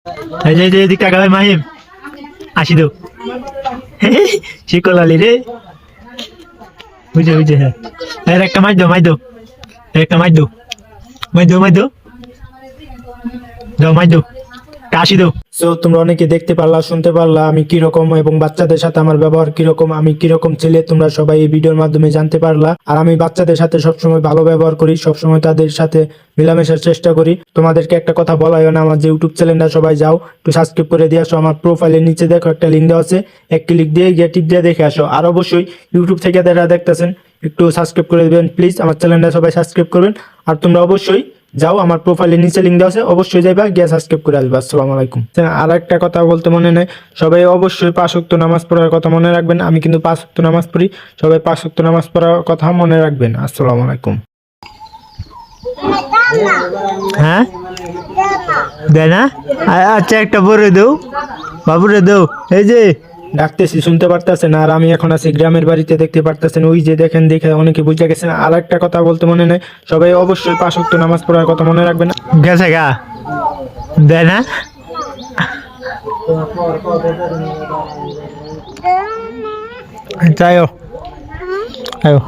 এই যে এদিক টাকা ভাই মাহিম আসি দো শিকল আলি রে বুঝে বুঝে হ্যাঁ এর একটা মাই দো একটা মাই দো দাও মাই দো কাশি দো। সো তোমরা অনেকে দেখতে পারলা শুনতে পারলা আমি কিরকম এবং বাচ্চাদের সাথে আমার ব্যবহার কিরকম, আমি কিরকম ছেলে তোমরা সবাই এই ভিডিওর মাধ্যমে জানতে পারলা। আর আমি বাচ্চাদের সাথে সবসময় ভালো ব্যবহার করি, সবসময় তাদের সাথে মেলামেশার চেষ্টা করি। তোমাদেরকে একটা কথা বলা হয় না, আমার যে ইউটিউব চ্যানেলটা সবাই যাও একটু সাবস্ক্রাইব করে দিয়ে আসো। আমার প্রোফাইলের নিচে দেখো একটা লিঙ্ক দেওয়া আছে, এক ক্লিক দিয়ে গিয়ে টিপ দিয়ে দেখে আসো। আর অবশ্যই ইউটিউব থেকে যারা দেখতেছেন একটু সাবস্ক্রাইব করে দেবেন প্লিজ, আমার চ্যানেলটা সবাই সাবস্ক্রাইব করবেন। আর তোমরা অবশ্যই যাও, আমার প্রোফাইলের নিচে লিঙ্ক দেওয়া আছে, অবশ্যই যাইবা গিয়ে সাবস্ক্রাইব করে আসবা। আসসালামু আলাইকুম। আর একটা কথা বলতে মনে নেই, সবাই অবশ্যই 5 ওয়াক্ত নামাজ পড়ার কথা মনে রাখবেন। আমি কিন্তু 5 ওয়াক্ত নামাজ পড়ি, সবাই 5 ওয়াক্ত নামাজ পড়ার কথা মনে রাখবেন। আসসালামু আলাইকুম। হ্যাঁ দেয় না? আচ্ছা একটা বড় দেও বাবুরে দেও। এই যে ডাকতেছি শুনতে পারতেছেন। আর আমি এখন আছি গ্রামের বাড়িতে, দেখতে পারতেছেন ওই যে দেখেন, দেখে অনেকে বুঝে গেছেন। আর একটা কথা বলতে মনে নেই, সবাই অবশ্যই 5 ওয়াক্ত নামাজ পড়ার কথা মনে রাখবেন। গেছে গা দেয় না? যাইও আয়ো।